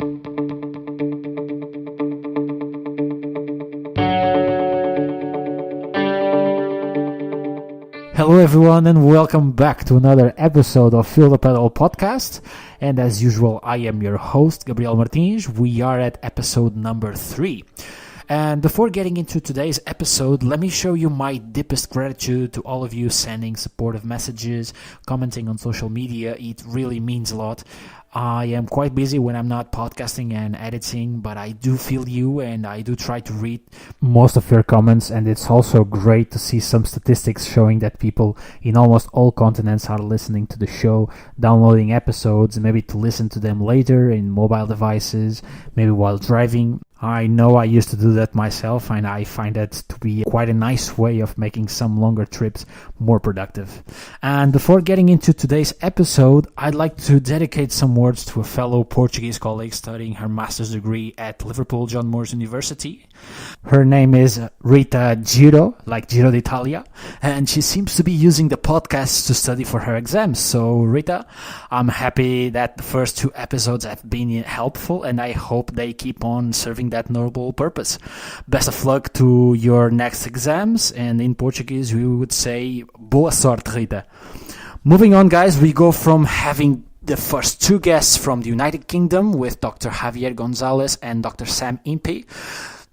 Hello everyone and welcome back to another episode of Feel the Pedal podcast. And as usual, I am your host, Gabriel Martins. We are at episode number 3. And before getting into today's episode, let me show you my deepest gratitude to all of you sending supportive messages, commenting on social media. It really means a lot. I am quite busy when I'm not podcasting and editing, but I do feel you and I do try to read most of your comments, and it's also great to see some statistics showing that people in almost all continents are listening to the show, downloading episodes, maybe to listen to them later in mobile devices, maybe while driving. I know I used to do that myself, and I find that to be quite a nice way of making some longer trips more productive. And before getting into today's episode, I'd like to dedicate some words to a fellow Portuguese colleague studying her master's degree at Liverpool John Moores University. Her name is Rita Giro, like Giro d'Italia, and she seems to be using the podcast to study for her exams. So Rita, I'm happy that the first 2 episodes have been helpful, and I hope they keep on serving that noble purpose. Best of luck to your next exams, and in Portuguese we would say boa sorte, Rita. Moving on, guys, we go from having the first 2 guests from the United Kingdom with Dr. Javier Gonzalez and Dr. Sam Impey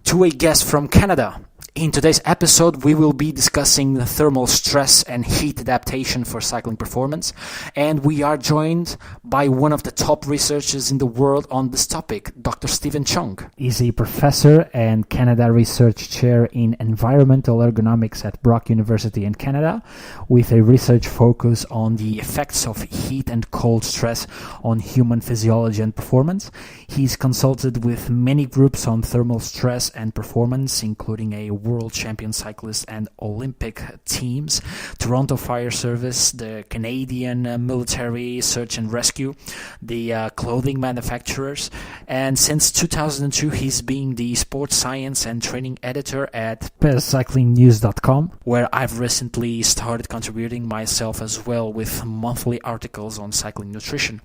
to a guest from Canada. In today's episode, we will be discussing the thermal stress and heat adaptation for cycling performance, and we are joined by one of the top researchers in the world on this topic, Dr. Stephen Cheung. He's a professor and Canada Research Chair in Environmental Ergonomics at Brock University in Canada, with a research focus on the effects of heat and cold stress on human physiology and performance. He's consulted with many groups on thermal stress and performance, including a world champion cyclist and Olympic teams, Toronto Fire Service, the Canadian Military Search and Rescue, the clothing manufacturers, and since 2002 he's been the sports science and training editor at PesaCyclingNews.com, where I've recently started contributing myself as well with monthly articles on cycling nutrition.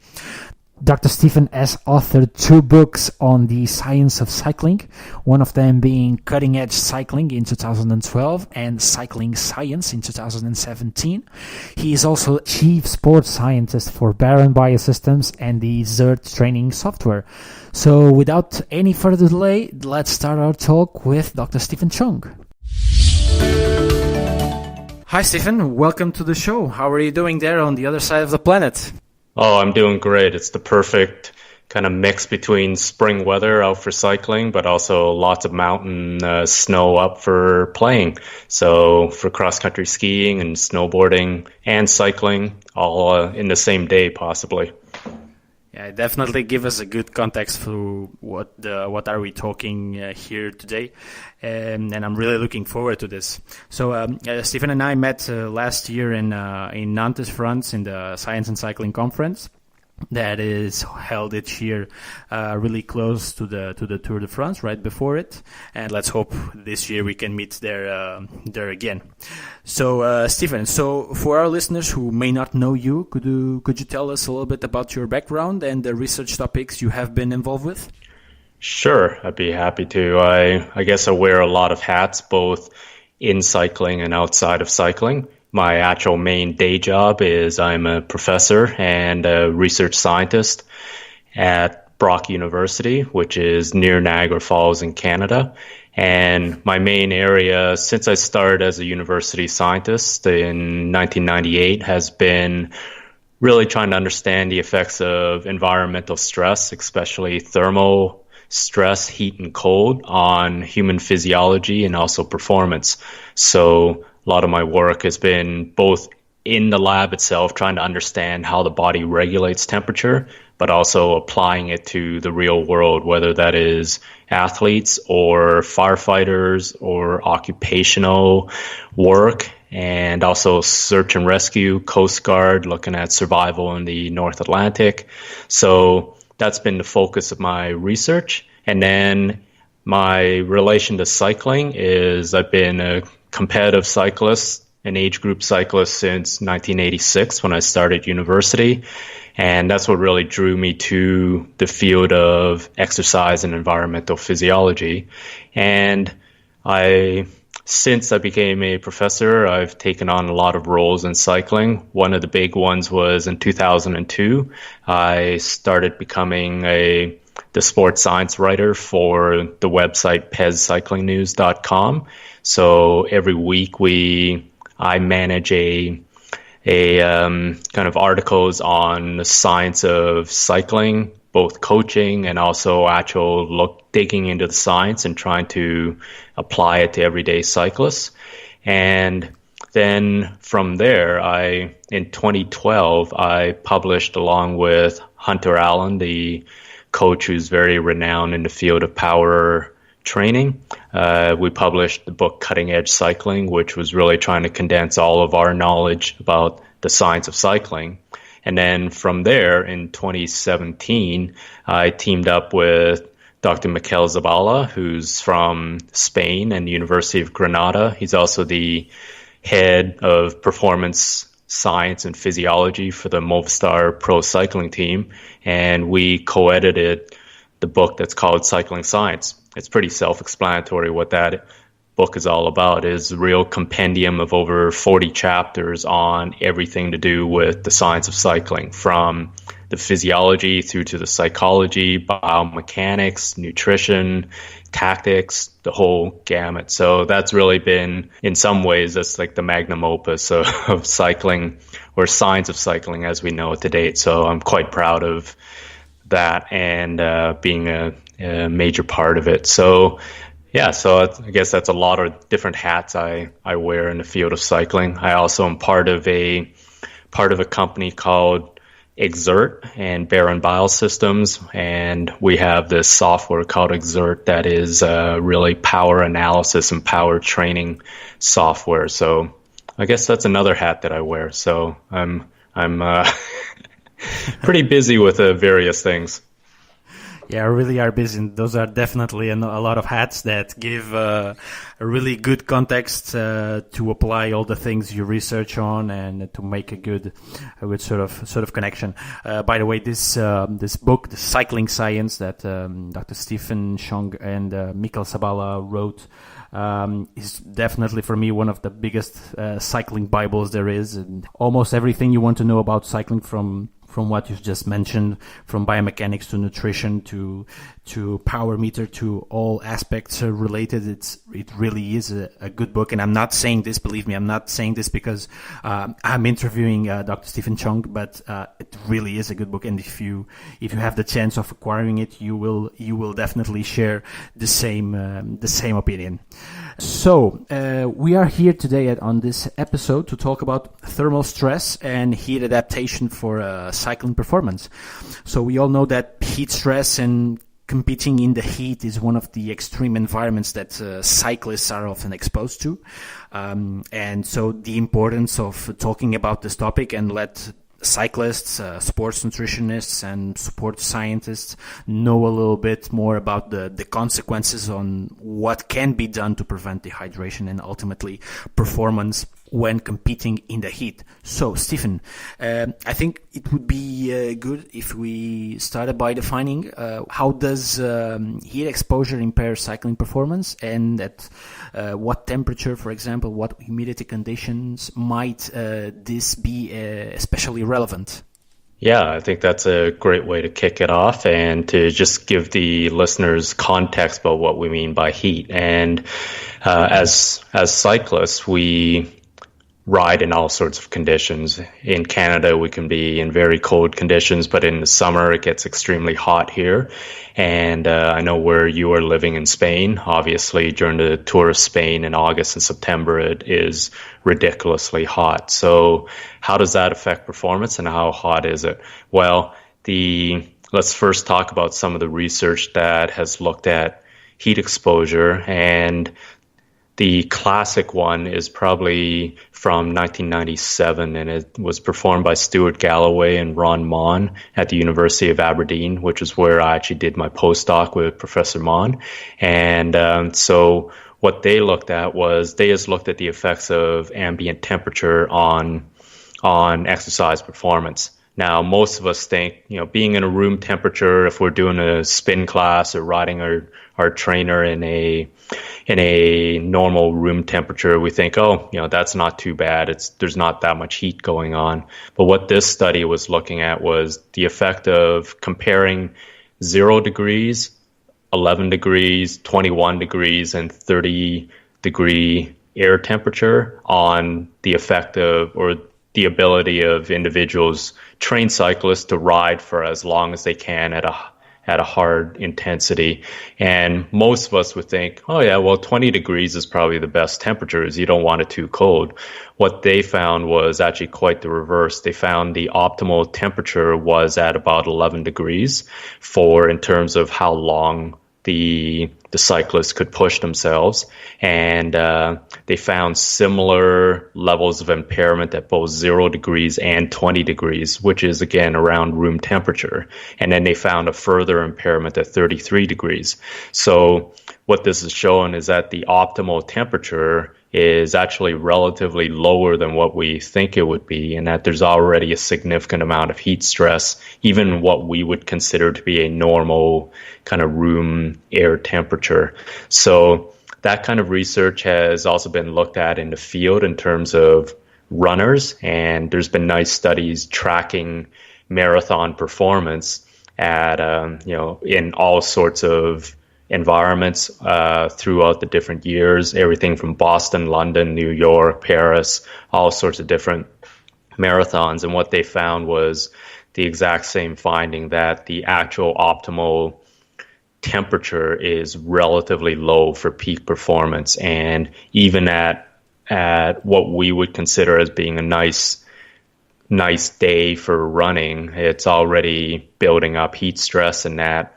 Dr. Stephen has authored 2 books on the science of cycling, one of them being Cutting Edge Cycling in 2012 and Cycling Science in 2017. He is also Chief Sports Scientist for Baron Biosystems and the Xert training software. So without any further delay, let's start our talk with Dr. Stephen Cheung. Hi Stephen, welcome to the show. How are you doing there on the other side of the planet? Oh, I'm doing great. It's the perfect kind of mix between spring weather out for cycling, but also lots of mountain snow up for playing. So for cross-country skiing and snowboarding and cycling, all in the same day, possibly. Yeah, definitely give us a good context for what are we talking here today, and I'm really looking forward to this. So Stephen and I met last year in Nantes, France, in the Science and Cycling Conference that is held each year really close to the Tour de France, right before it, and let's hope this year we can meet there again. So Stephen, so for our listeners who may not know you, could you tell us a little bit about your background and the research topics you have been involved with? Sure, I'd be happy to. I guess I wear a lot of hats, both in cycling and outside of cycling. My actual main day job is I'm a professor and a research scientist at Brock University, which is near Niagara Falls in Canada. And my main area, since I started as a university scientist in 1998, has been really trying to understand the effects of environmental stress, especially thermal stress, heat and cold, on human physiology and also performance. So a lot of my work has been both in the lab itself, trying to understand how the body regulates temperature, but also applying it to the real world, whether that is athletes or firefighters or occupational work, and also search and rescue, Coast Guard, looking at survival in the North Atlantic. So that's been the focus of my research. And then my relation to cycling is I've been a competitive cyclist an age group cyclist since 1986 when I started university. And that's what really drew me to the field of exercise and environmental physiology. And since I became a professor, I've taken on a lot of roles in cycling. One of the big ones was in 2002. I started becoming the sports science writer for the website pezcyclingnews.com. So every week I manage a kind of articles on the science of cycling, both coaching and also actual digging into the science and trying to apply it to everyday cyclists. And then from there, in 2012, I published along with Hunter Allen, the coach who's very renowned in the field of power training. We published the book Cutting Edge Cycling, which was really trying to condense all of our knowledge about the science of cycling. And then from there, in 2017, I teamed up with Dr. Mikel Zabala, who's from Spain and the University of Granada. He's also the head of performance science and physiology for the Movistar Pro Cycling team. And we co-edited the book that's called Cycling Science. It's pretty self-explanatory what that book is all about. Is a real compendium of over 40 chapters on everything to do with the science of cycling, from the physiology through to the psychology, biomechanics, nutrition, tactics, the whole gamut. So that's really been, in some ways, that's like the magnum opus of cycling, or science of cycling as we know it to date. So I'm quite proud of that and being a major part of it. So yeah, so I guess that's a lot of different hats I wear in the field of cycling. I also am part of a company called Exert and Baron Biosystems, and we have this software called Exert that is really power analysis and power training software. So I guess that's another hat that I wear. So I'm pretty busy with various things. Yeah, really are busy. Those are definitely a lot of hats that give a really good context to apply all the things you research on and to make a good sort of connection. By the way, this book, The Cycling Science, that Dr. Stephen Cheung and Mikel Sabala wrote, is definitely for me one of the biggest cycling Bibles there is. And almost everything you want to know about cycling, from what you've just mentioned, from biomechanics to nutrition to power meter to all aspects related. It really is a good book. And I'm not saying this, believe me, I'm not saying this because I'm interviewing Dr. Stephen Cheung, but it really is a good book. And if you have the chance of acquiring it, you will definitely share the same opinion. So we are here today on this episode to talk about thermal stress and heat adaptation for cycling performance. So we all know that heat stress and competing in the heat is one of the extreme environments that cyclists are often exposed to. And so the importance of talking about this topic and let cyclists, sports nutritionists, and sports scientists know a little bit more about the consequences on what can be done to prevent dehydration and ultimately performance when competing in the heat. So, Stephen, I think it would be good if we started by defining how does heat exposure impair cycling performance, and at what temperature, for example, what humidity conditions might this be especially relevant? Yeah, I think that's a great way to kick it off and to just give the listeners context about what we mean by heat. And as cyclists, we ride in all sorts of conditions. In Canada, we can be in very cold conditions, but in the summer, it gets extremely hot here. And I know where you are living in Spain, obviously during the Tour of Spain in August and September, it is ridiculously hot. So how does that affect performance and how hot is it? Well, let's first talk about some of the research that has looked at heat exposure, and the classic one is probably from 1997, and it was performed by Stuart Galloway and Ron Mon at the University of Aberdeen, which is where I actually did my postdoc with Professor Mon. And so what they looked at was they just looked at the effects of ambient temperature on exercise performance. Now, most of us think, being in a room temperature, if we're doing a spin class or riding our trainer in a normal room temperature, we think, that's not too bad. There's not that much heat going on. But what this study was looking at was the effect of comparing 0 degrees, 11 degrees, 21 degrees, and 30-degree air temperature on the effect of, or the ability of individuals, trained cyclists, to ride for as long as they can at a hard intensity. And most of us would think, 20 degrees is probably the best temperature, as you don't want it too cold. What they found was actually quite the reverse. They found the optimal temperature was at about 11 degrees in terms of how long the cyclists could push themselves, and they found similar levels of impairment at both 0 degrees and 20 degrees, which is again around room temperature. And then they found a further impairment at 33 degrees. So what this is showing is that the optimal temperature is actually relatively lower than what we think it would be, and that there's already a significant amount of heat stress, even what we would consider to be a normal kind of room air temperature. So that kind of research has also been looked at in the field in terms of runners, and there's been nice studies tracking marathon performance at in all sorts of environments throughout the different years, everything from Boston, London, New York, Paris, all sorts of different marathons. And what they found was the exact same finding, that the actual optimal temperature is relatively low for peak performance. And even at what we would consider as being a nice day for running, it's already building up heat stress, and that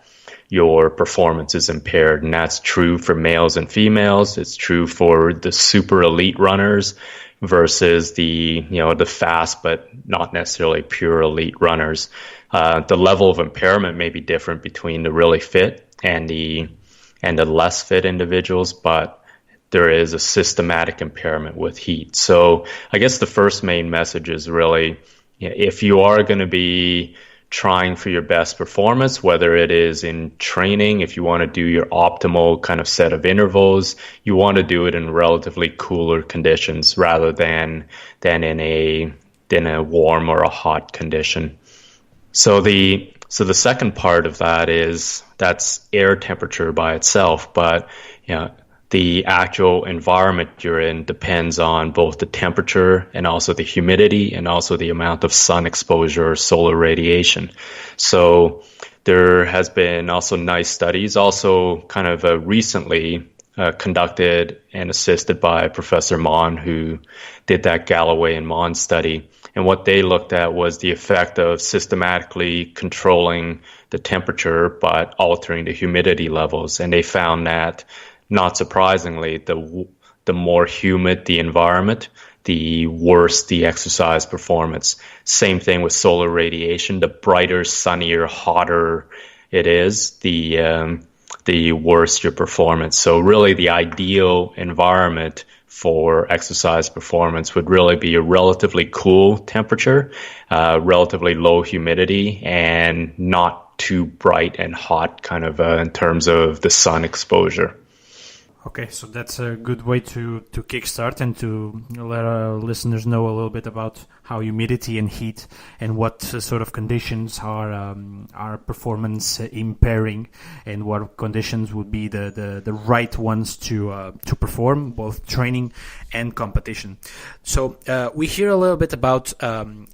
your performance is impaired. And that's true for males and females. It's true for the super elite runners versus the fast but not necessarily pure elite runners. The level of impairment may be different between the really fit and the less fit individuals, but there is a systematic impairment with heat. So I guess the first main message is really, if you are going to be trying for your best performance, whether it is in training, if you want to do your optimal kind of set of intervals, you want to do it in relatively cooler conditions rather than in a warm or a hot condition. So the second part of that's air temperature by itself, but the actual environment you're in depends on both the temperature and also the humidity and also the amount of sun exposure or solar radiation. So there has been also nice studies, also kind of recently conducted and assisted by Professor Mon, who did that Galloway and Mon study. And what they looked at was the effect of systematically controlling the temperature but altering the humidity levels. And they found that, not surprisingly, the more humid the environment, the worse the exercise performance. Same thing with solar radiation. The brighter, sunnier, hotter it is, the worse your performance. So really the ideal environment for exercise performance would really be a relatively cool temperature, relatively low humidity, and not too bright and hot kind of in terms of the sun exposure. Okay, so that's a good way to kickstart and to let our listeners know a little bit about how humidity and heat and what sort of conditions are performance impairing, and what conditions would be the right ones to perform both training and competition. So we hear a little bit about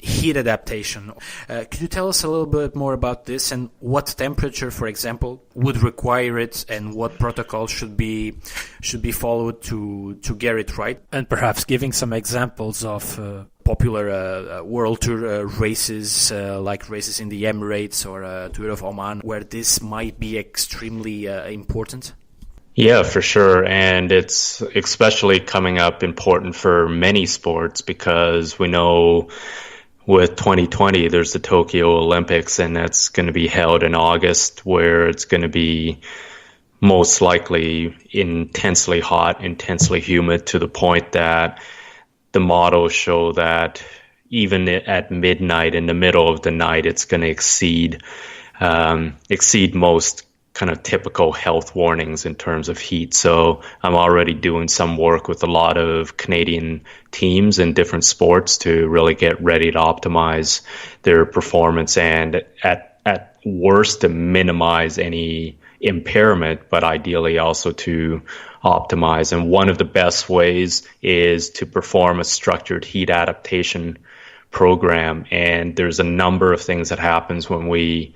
heat adaptation. Could you tell us a little bit more about this, and what temperature, for example, would require it, and what protocol should be followed to get it right? And perhaps giving some examples of popular World Tour races, like races in the Emirates or Tour of Oman, where this might be extremely important? Yeah, for sure. And it's especially coming up important for many sports, because we know with 2020, there's the Tokyo Olympics, and that's going to be held in August, where it's going to be most likely intensely hot, intensely humid, to the point that the models show that even at midnight, in the middle of the night, it's going to exceed most kind of typical health warnings in terms of heat. So I'm already doing some work with a lot of Canadian teams in different sports to really get ready to optimize their performance, and at worst to minimize any impairment, but ideally also to optimize. And one of the best ways is to perform a structured heat adaptation program. And there's a number of things that happens when we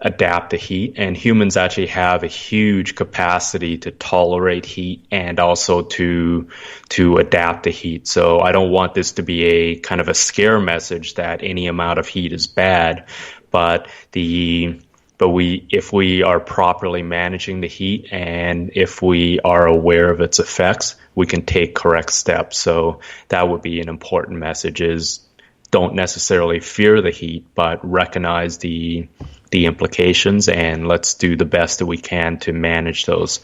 adapt to heat, and humans actually have a huge capacity to tolerate heat and also to adapt to heat. So I don't want this to be a kind of a scare message that any amount of heat is bad, but if we are properly managing the heat and if we are aware of its effects, we can take correct steps. So that would be an important message: is don't necessarily fear the heat, but recognize the implications, and let's do the best that we can to manage those.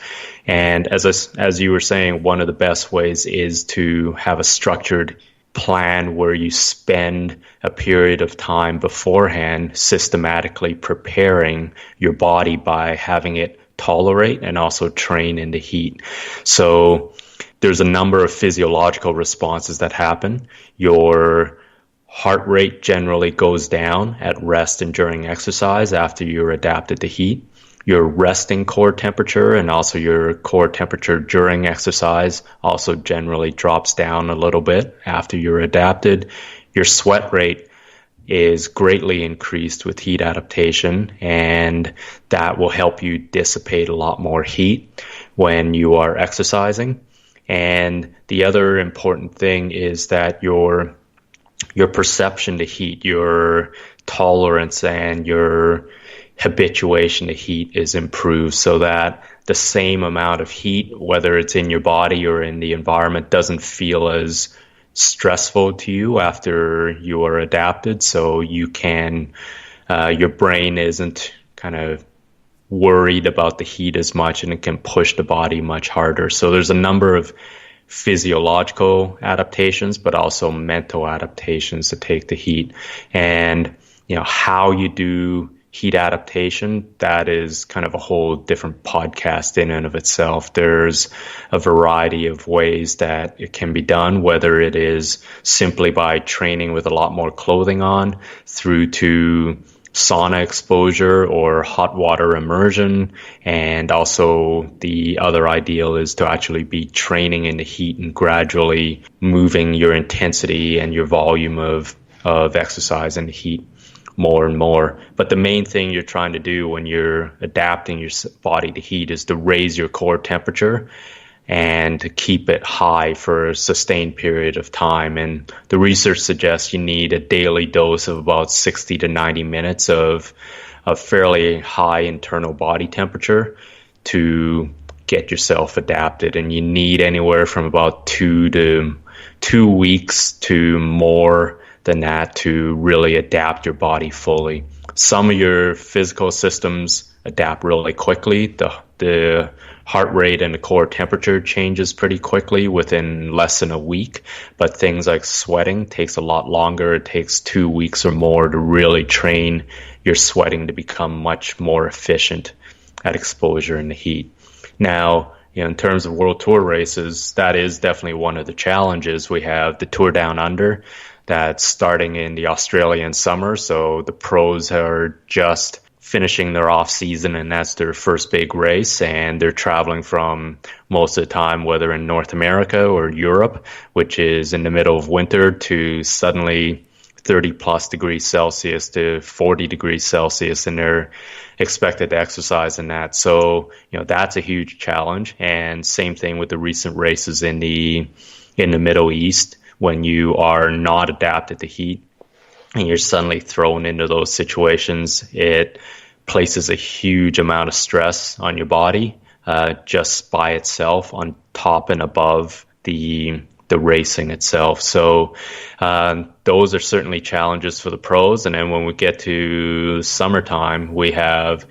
And as you were saying, one of the best ways is to have a structured plan where you spend a period of time beforehand systematically preparing your body by having it tolerate and also train in the heat. So there's a number of physiological responses that happen. Your heart rate generally goes down at rest and during exercise after you're adapted to heat. Your resting core temperature and also your core temperature during exercise also generally drops down a little bit after you're adapted. Your sweat rate is greatly increased with heat adaptation, and that will help you dissipate a lot more heat when you are exercising. And the other important thing is that your perception to heat, your tolerance and your habituation to heat is improved, so that the same amount of heat, whether it's in your body or in the environment, doesn't feel as stressful to you after you are adapted. So you can, your brain isn't kind of worried about the heat as much, and it can push the body much harder. So there's a number of physiological adaptations, but also mental adaptations to take the heat. And, how you do heat adaptation, that is kind of a whole different podcast in and of itself. There's a variety of ways that it can be done, whether it is simply by training with a lot more clothing on, through to sauna exposure or hot water immersion. And also the other ideal is to actually be training in the heat and gradually moving your intensity and your volume of exercise in the heat more and more. But the main thing you're trying to do when you're adapting your body to heat is to raise your core temperature and to keep it high for a sustained period of time. And the research suggests you need a daily dose of about 60 to 90 minutes of fairly high internal body temperature to get yourself adapted. And you need anywhere from about 2 weeks to more than that to really adapt your body fully. Some of your physical systems adapt really quickly. The heart rate and the core temperature changes pretty quickly within less than a week, but things like sweating takes a lot longer. It takes 2 weeks or more to really train your sweating to become much more efficient at exposure in the heat. Now, in terms of World Tour races, that is definitely one of the challenges. We have the Tour Down Under that's starting in the Australian summer, so the pros are just finishing their off season, and that's their first big race, and they're traveling from most of the time, whether in North America or Europe, which is in the middle of winter, to suddenly 30 plus degrees Celsius to 40 degrees Celsius, and they're expected to exercise in that. So, that's a huge challenge. And same thing with the recent races in the Middle East, when you are not adapted to heat and you're suddenly thrown into those situations, it places a huge amount of stress on your body just by itself, on top and above the racing itself. So those are certainly challenges for the pros. And then when we get to summertime, we have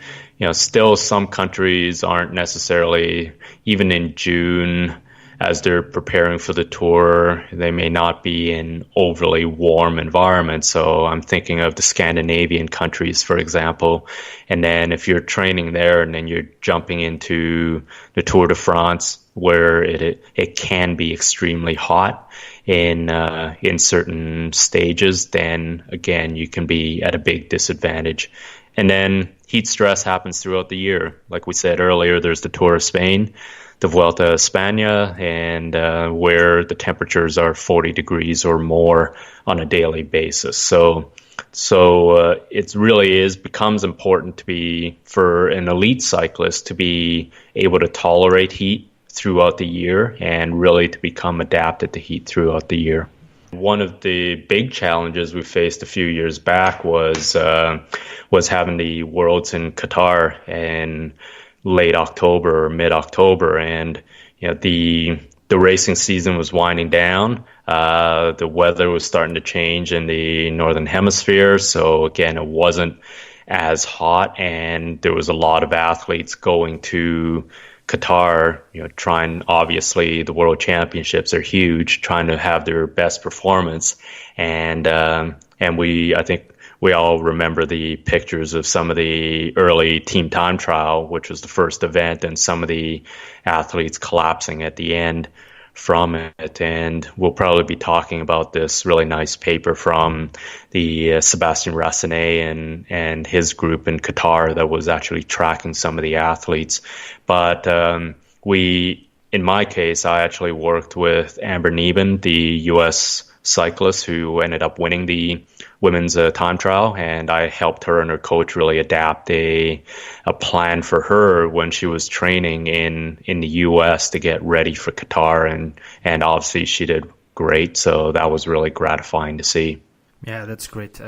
still some countries aren't necessarily, even in June, as they're preparing for the tour, they may not be in overly warm environments. So I'm thinking of the Scandinavian countries, for example. And then if you're training there and then you're jumping into the Tour de France, where it can be extremely hot in certain stages, then again, you can be at a big disadvantage. And then heat stress happens throughout the year. Like we said earlier, there's the Tour of Spain, the Vuelta a España, and where the temperatures are 40 degrees or more on a daily basis. So it really becomes important for an elite cyclist to be able to tolerate heat throughout the year and really to become adapted to heat throughout the year. One of the big challenges we faced a few years back was having the Worlds in Qatar in late October or mid-October, and the racing season was winding down. The weather was starting to change in the northern hemisphere, so again, it wasn't as hot, and there was a lot of athletes going to Qatar, obviously the World Championships are huge, trying to have their best performance, and I think we all remember the pictures of some of the early team time trial, which was the first event, and some of the athletes collapsing at the end from it. And we'll probably be talking about this really nice paper from the Sebastian Rassenet and his group in Qatar that was actually tracking some of the athletes. But in my case, I actually worked with Amber Neben, the U.S. cyclist who ended up winning the women's time trial, and I helped her and her coach really adapt a plan for her when she was training in the U.S. to get ready for Qatar, and obviously she did great, so that was really gratifying to see. Yeah, that's great.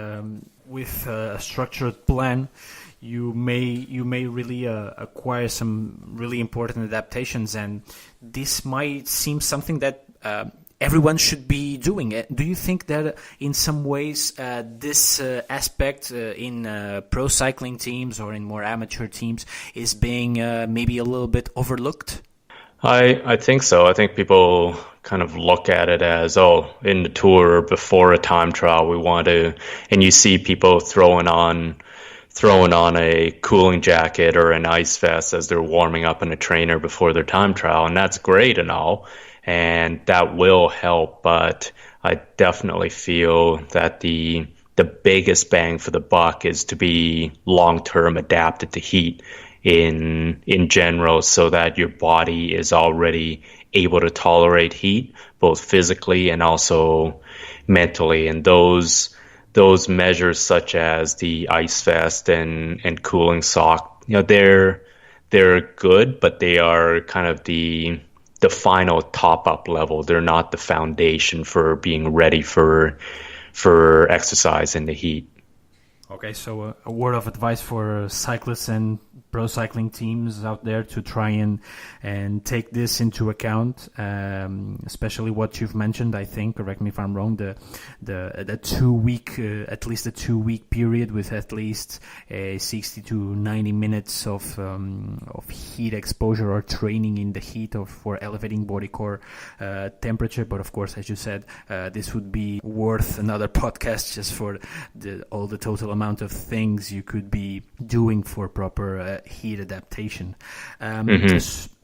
With a structured plan, you may really acquire some really important adaptations, and this might seem something that everyone should be doing. Do you think that in some ways this aspect in pro cycling teams or in more amateur teams is being maybe a little bit overlooked? I think so. I think people kind of look at it as, in the tour before a time trial, we want to, and you see people throwing on a cooling jacket or an ice vest as they're warming up in a trainer before their time trial, and that's great and all, and that will help, but I definitely feel that the biggest bang for the buck is to be long-term adapted to heat in general, so that your body is already able to tolerate heat, both physically and also mentally. And those measures, such as the ice vest and cooling sock, they're good, but they are kind of the final top-up level. They're not the foundation for being ready for exercise in the heat. Okay, so a word of advice for cyclists and pro cycling teams out there to try and take this into account, especially what you've mentioned. I think, correct me if I'm wrong, the 2 week, at least a 2 week period with at least 60 to 90 minutes of heat exposure or training in the heat for elevating body core temperature. But of course, as you said, this would be worth another podcast just for all the total amount of things you could be doing for proper heat adaptation.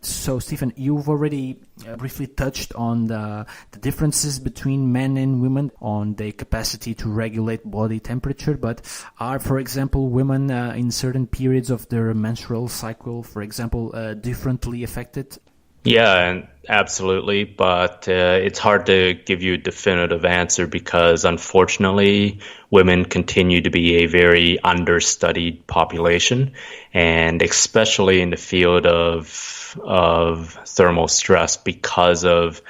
So, Stephen, you've already briefly touched on the differences between men and women on their capacity to regulate body temperature, but are, for example, women in certain periods of their menstrual cycle, for example, differently affected? Yeah, and absolutely, but it's hard to give you a definitive answer because, unfortunately, women continue to be a very understudied population, and especially in the field of thermal stress, because of,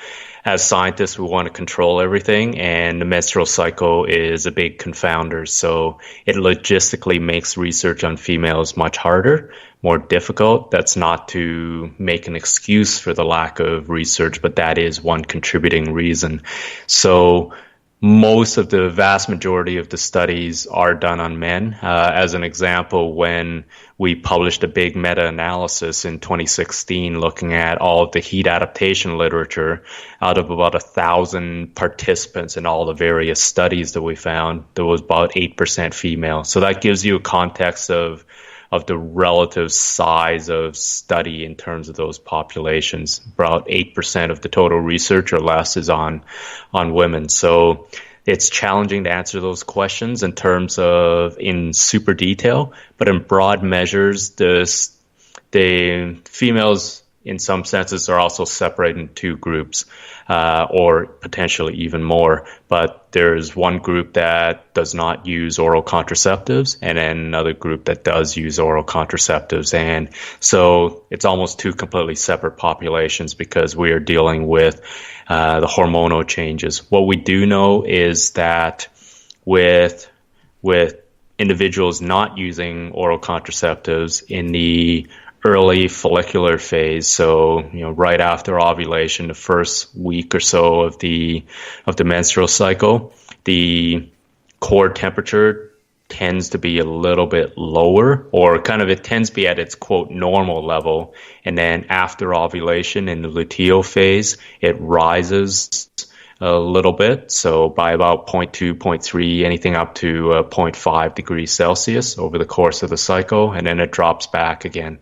as scientists, we want to control everything, and the menstrual cycle is a big confounder. So it logistically makes research on females much harder, more difficult. That's not to make an excuse for the lack of research, but that is one contributing reason. So most of the vast majority of the studies are done on men. As an example, when we published a big meta-analysis in 2016 looking at all of the heat adaptation literature, out of about 1,000 participants in all the various studies that we found, there was about 8% female. So that gives you a context of the relative size of study in terms of those populations. About 8% of the total research or less is on women. So it's challenging to answer those questions in terms of in super detail, but in broad measures, the females in some senses are also separated into two groups, or potentially even more. But there's one group that does not use oral contraceptives and then another group that does use oral contraceptives. And so it's almost two completely separate populations because we are dealing with the hormonal changes. What we do know is that with individuals not using oral contraceptives in the early follicular phase, so right after ovulation, the first week or so of the menstrual cycle, the core temperature tends to be a little bit lower, or kind of it tends to be at its quote normal level, and then after ovulation in the luteal phase, it rises a little bit, so by about 0.2, 0.3, anything up to 0.5 degrees Celsius over the course of the cycle, and then it drops back again.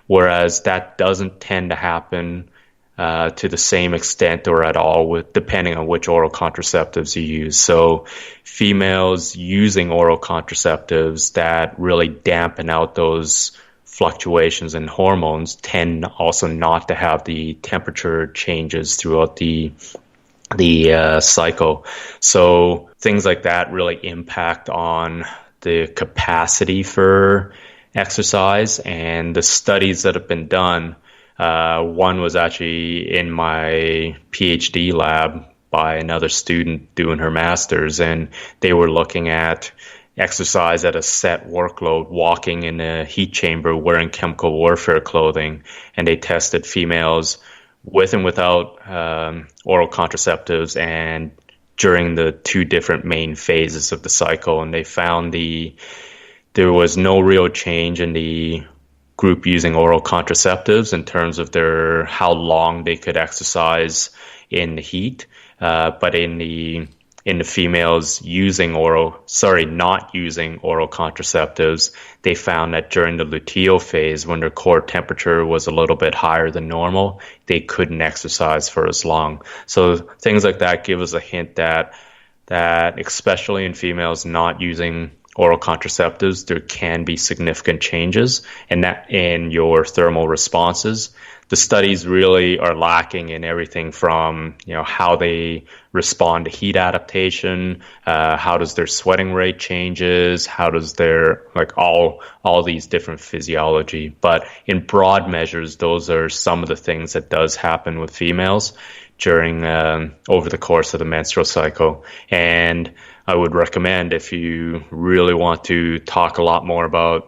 Whereas that doesn't tend to happen to the same extent or at all, depending on which oral contraceptives you use. So females using oral contraceptives that really dampen out those fluctuations in hormones tend also not to have the temperature changes throughout the cycle. So things like that really impact on the capacity for exercise. And the studies that have been done, one was actually in my PhD lab by another student doing her master's, and they were looking at exercise at a set workload, walking in a heat chamber, wearing chemical warfare clothing, and they tested females with and without oral contraceptives and during the two different main phases of the cycle. And they found there was no real change in the group using oral contraceptives in terms of how long they could exercise in the heat. But in the females not using oral contraceptives, they found that during the luteal phase, when their core temperature was a little bit higher than normal, they couldn't exercise for as long. So things like that give us a hint that especially in females not using oral contraceptives, there can be significant changes in your thermal responses. The studies really are lacking in everything from how they respond to heat adaptation, how does their sweating rate changes, how does their all these different physiology. But in broad measures, those are some of the things that does happen with females during over the course of the menstrual cycle. And I would recommend, if you really want to talk a lot more about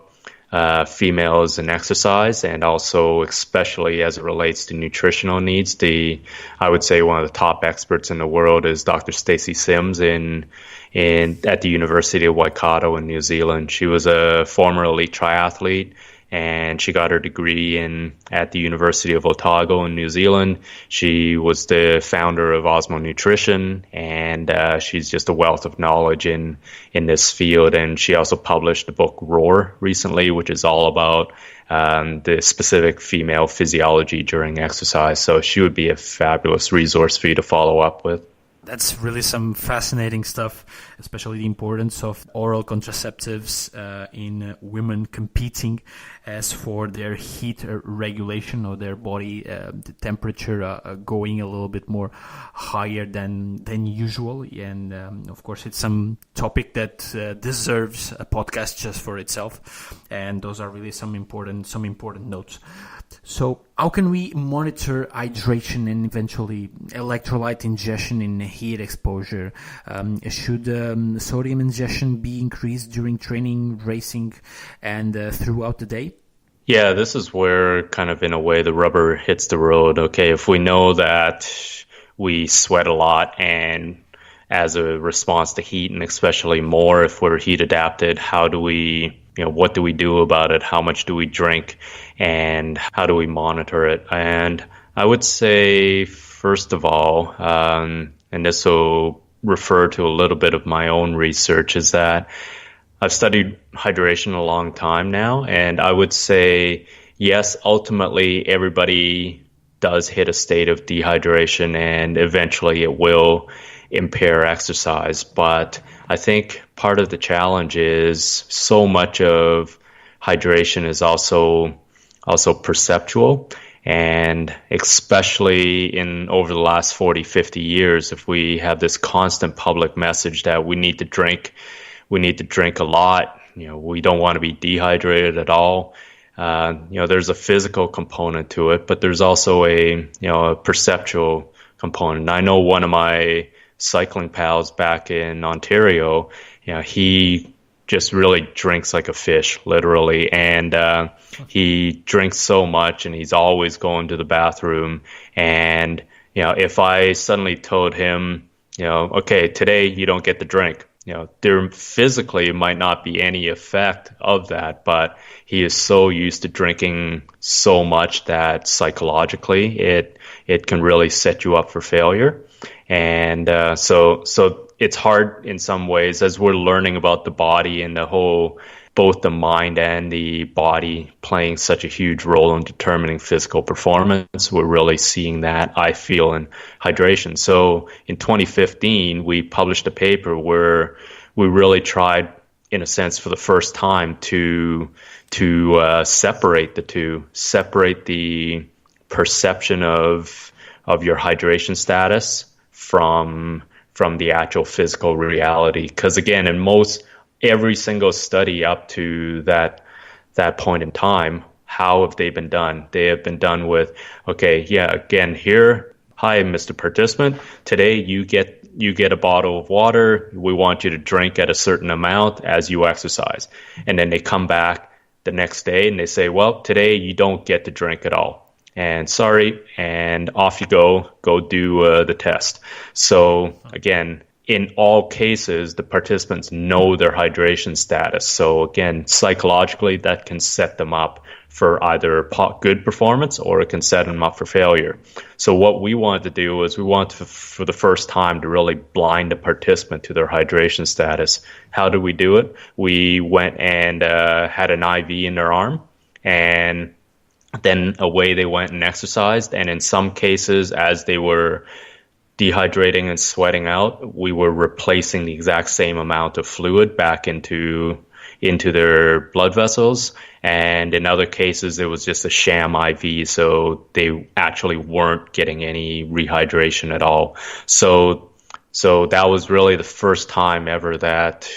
females and exercise, and also especially as it relates to nutritional needs, I would say one of the top experts in the world is Dr. Stacey Sims at the University of Waikato in New Zealand. She was a former elite triathlete, and she got her degree at the University of Otago in New Zealand. She was the founder of Osmo Nutrition, and she's just a wealth of knowledge in this field. And she also published the book Roar recently, which is all about the specific female physiology during exercise. So she would be a fabulous resource for you to follow up with. That's really some fascinating stuff, especially the importance of oral contraceptives in women competing as for their heat regulation or their body the temperature going a little bit more higher than usual. And of course, it's some topic that deserves a podcast just for itself. And those are really some important notes. So how can we monitor hydration and eventually electrolyte ingestion in heat exposure? Should sodium ingestion be increased during training, racing, and throughout the day? Yeah, this is where kind of in a way the rubber hits the road. Okay, if we know that we sweat a lot and as a response to heat, and especially more if we're heat adapted. How do we, what do we do about it? How much do we drink, and how do we monitor it? And I would say, first of all, and this will refer to a little bit of my own research, is that I've studied hydration a long time now, and I would say, yes, ultimately everybody does hit a state of dehydration, and eventually it will impair exercise. But I think part of the challenge is so much of hydration is also perceptual. And especially in over the last 40, 50 years, if we have this constant public message that we need to drink a lot, we don't want to be dehydrated at all. There's a physical component to it, but there's also a perceptual component. And I know one of my cycling pals back in Ontario, he just really drinks like a fish, literally. And he drinks so much, and he's always going to the bathroom. And, if I suddenly told him, okay, today you don't get to drink, there physically might not be any effect of that, but he is so used to drinking so much that psychologically it can really set you up for failure. And so it's hard in some ways as we're learning about the body and both the mind and the body playing such a huge role in determining physical performance. We're really seeing that, I feel, in hydration. So in 2015, we published a paper where we really tried, in a sense, for the first time to separate the two, separate the perception of your hydration status from the actual physical reality. Because again, in every single study up to that point in time, how have they been done? They have been done with, okay, yeah, again, here, hi, Mr. Participant, today you get a bottle of water. We want you to drink at a certain amount as you exercise. And then they come back the next day and they say, well, today you don't get to drink at all. And sorry, and off you go do the test. So again, in all cases, the participants know their hydration status. So again, psychologically, that can set them up for either good performance or it can set them up for failure. So what we wanted to do was we wanted to, for the first time, to really blind the participant to their hydration status. How did we do it? We went and had an IV in their arm, and then away they went and exercised. And in some cases, as they were dehydrating and sweating out, we were replacing the exact same amount of fluid back into their blood vessels. And in other cases, it was just a sham IV, so they actually weren't getting any rehydration at all. So that was really the first time ever that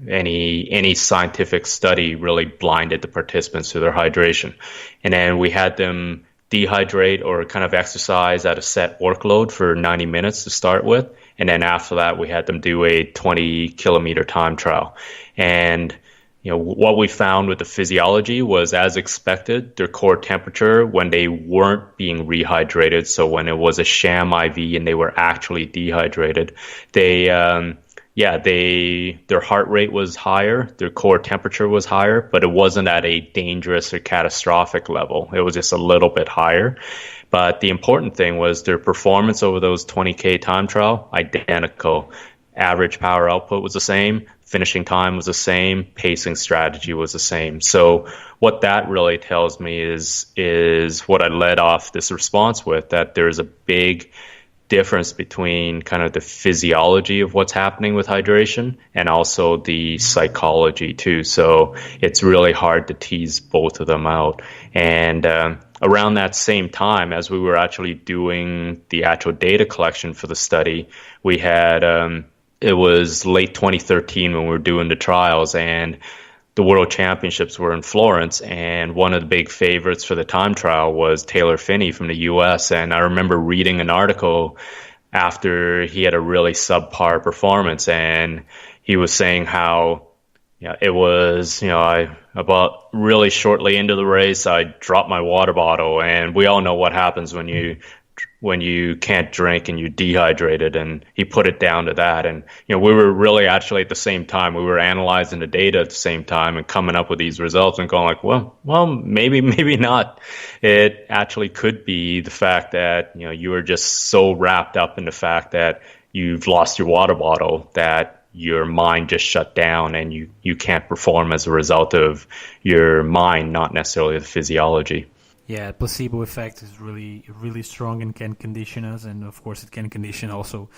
any scientific study really blinded the participants to their hydration. And then we had them dehydrate or kind of exercise at a set workload for 90 minutes to start with. And then after that, we had them do a 20-kilometer time trial. And what we found with the physiology was, as expected, their core temperature when they weren't being rehydrated, so when it was a sham IV and they were actually dehydrated, their heart rate was higher, their core temperature was higher, but it wasn't at a dangerous or catastrophic level. It was just a little bit higher. But the important thing was their performance over those 20K time trial, identical. Average power output was the same, finishing time was the same, pacing strategy was the same. So what that really tells me is what I led off this response with, that there's a big difference between kind of the physiology of what's happening with hydration and also the psychology too. So it's really hard to tease both of them out. And around that same time, as we were actually doing the actual data collection for the study, we had it was late 2013 when we were doing the trials, and the World Championships were in Florence, and one of the big favorites for the time trial was Taylor Phinney from the U.S. And I remember reading an article after he had a really subpar performance, and he was saying how it was, about really shortly into the race, I dropped my water bottle, and we all know what happens when you can't drink and you're dehydrated, and he put it down to that. And we were really actually at the same time, we were analyzing the data at the same time and coming up with these results and going like, well, maybe not. It actually could be the fact that you were just so wrapped up in the fact that you've lost your water bottle that your mind just shut down, and you can't perform as a result of your mind, not necessarily the physiology. Yeah, placebo effect is really, really strong and can condition us, and of course it can condition also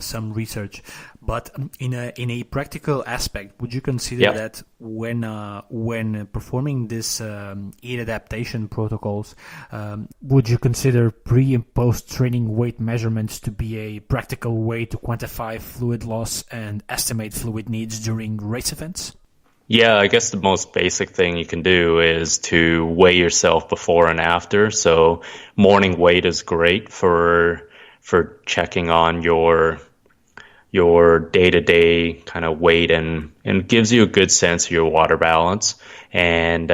some research. But in a practical aspect, would you consider that when performing this 8 adaptation protocols, would you consider pre and post training weight measurements to be a practical way to quantify fluid loss and estimate fluid needs during race events? Yeah, I guess the most basic thing you can do is to weigh yourself before and after. So morning weight is great for checking on your day-to-day kind of weight, and gives you a good sense of your water balance. And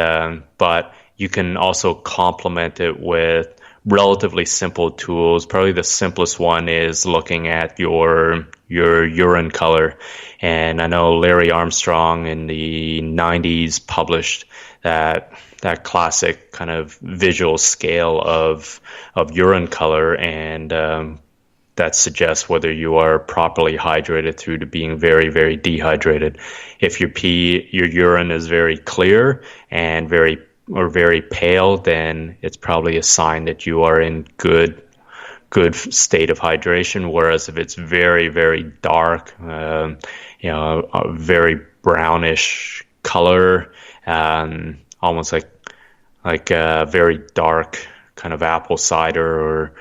but you can also complement it with relatively simple tools. Probably the simplest one is looking at your urine color. And I know Larry Armstrong in the 90s published that classic kind of visual scale of urine color, and that suggests whether you are properly hydrated through to being very, very dehydrated. If your urine is very clear and very pale, then it's probably a sign that you are in good state of hydration. Whereas if it's very, very dark, a very brownish color, almost like a very dark kind of apple cider, or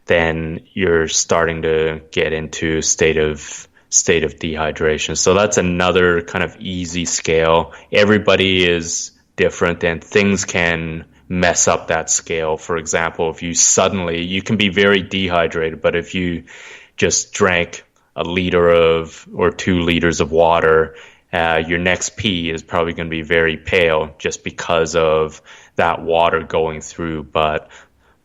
then you're starting to get into state of dehydration. So that's another kind of easy scale. Everybody is different, and things can mess up that scale. For example, if you can be very dehydrated, but if you just drank a liter or 2 liters of water, your next pee is probably going to be very pale just because of that water going through, but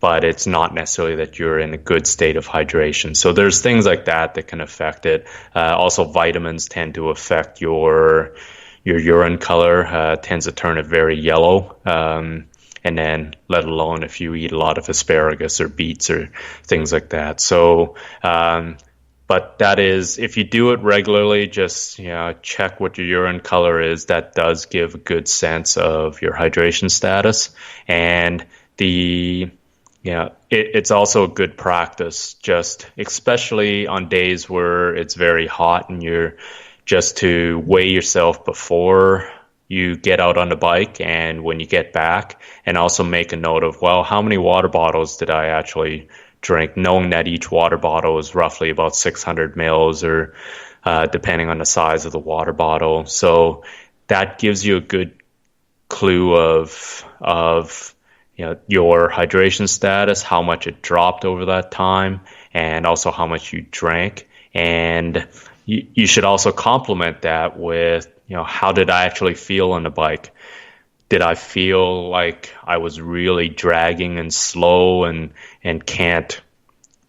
it's not necessarily that you're in a good state of hydration. So there's things like that can affect it. Also, vitamins tend to affect your urine color, tends to turn it very yellow. And then let alone if you eat a lot of asparagus or beets or things like that. So, but that is, if you do it regularly, just check what your urine color is. That does give a good sense of your hydration status. And it's also a good practice, just especially on days where it's very hot, and you're just to weigh yourself before you get out on the bike and when you get back, and also make a note of, well, how many water bottles did I actually drink, knowing that each water bottle is roughly about 600 mils, or depending on the size of the water bottle. So that gives you a good clue of your hydration status, how much it dropped over that time, and also how much you drank. And you should also complement that with, how did I actually feel on the bike? Did I feel like I was really dragging and slow and can't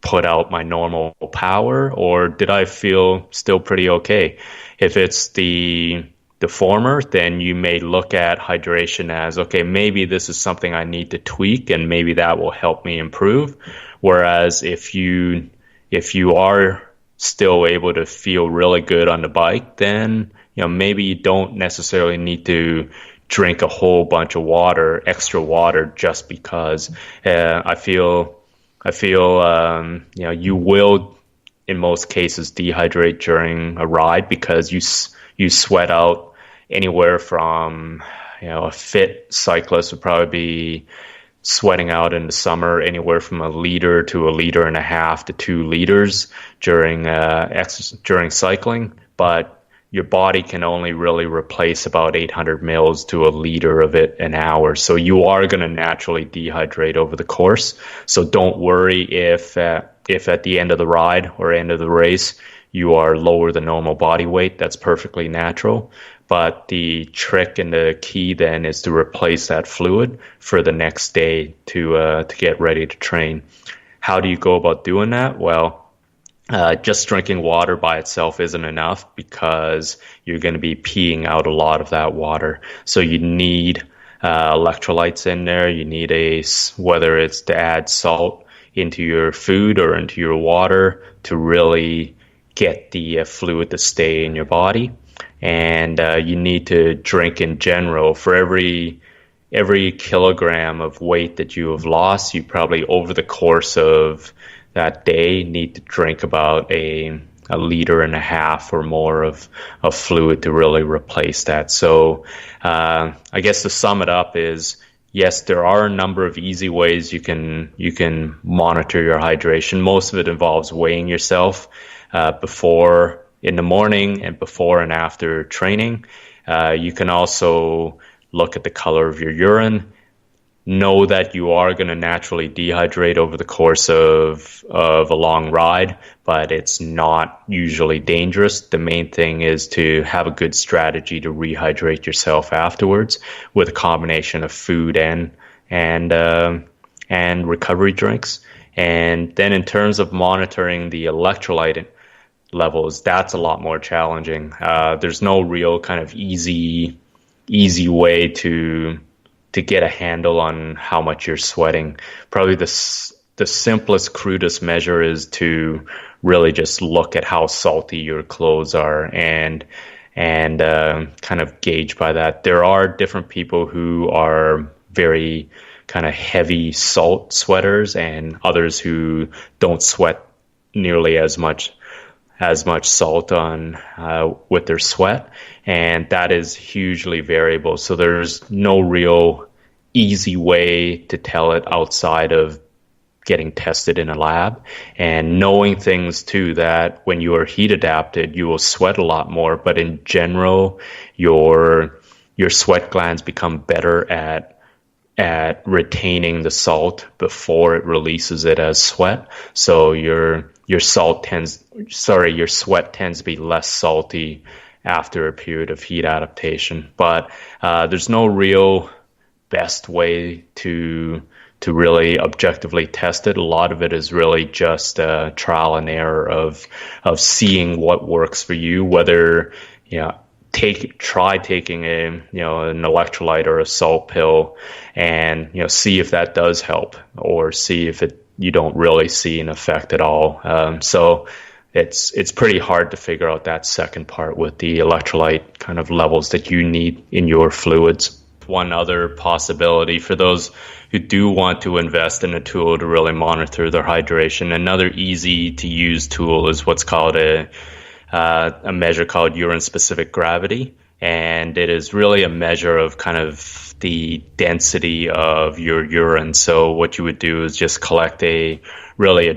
put out my normal power, or did I feel still pretty okay? If it's the former, then you may look at hydration as, okay, maybe this is something I need to tweak, and maybe that will help me improve. Whereas if you are still able to feel really good on the bike, then maybe you don't necessarily need to drink a whole bunch of extra water, just because I feel you will in most cases dehydrate during a ride, because you sweat out anywhere from, a fit cyclist would probably be sweating out in the summer anywhere from 1 liter to 1.5 liters to 2 liters during cycling, but your body can only really replace about 800 mils to 1 liter of it an hour. So you are going to naturally dehydrate over the course. So don't worry if at the end of the ride or end of the race you are lower than normal body weight. That's perfectly natural. But the trick and the key then is to replace that fluid for the next day to get ready to train. how do you go about doing that? Well, just drinking water by itself isn't enough because you're going to be peeing out a lot of that water. So you need electrolytes in there. You need whether it's to add salt into your food or into your water to really get the fluid to stay in your body. And you need to drink in general. For every kilogram of weight that you have lost, you probably over the course of that day need to drink about a liter and a half or more of fluid to really replace that. So I guess to sum it up is, yes, there are a number of easy ways you can monitor your hydration. Most of it involves weighing yourself before in the morning and before and after training. You can also look at the color of your urine. Know that you are going to naturally dehydrate over the course of a long ride, but it's not usually dangerous. The main thing is to have a good strategy to rehydrate yourself afterwards with a combination of food and recovery drinks. And then in terms of monitoring the electrolyte levels, that's a lot more challenging. There's no real kind of easy way to get a handle on how much you're sweating. Probably the simplest, crudest measure is to really just look at how salty your clothes are and kind of gauge by that. There are different people who are very kind of heavy salt sweaters and others who don't sweat nearly as much salt on with their sweat, and that is hugely variable. So there's no real easy way to tell it outside of getting tested in a lab and knowing things too, that when you are heat adapted, you will sweat a lot more, but in general, your sweat glands become better at retaining the salt before it releases it as sweat. So your sweat tends to be less salty after a period of heat adaptation. But there's no real best way to really objectively test it. A lot of it is really just trial and error of seeing what works for you, whether try taking an electrolyte or a salt pill and see if that does help, or see if you don't really see an effect at all. So it's pretty hard to figure out that second part with the electrolyte kind of levels that you need in your fluids. One other possibility for those who do want to invest in a tool to really monitor their hydration, another easy to use tool is what's called a measure called urine specific gravity. And it is really a measure of kind of the density of your urine. So what you would do is just collect a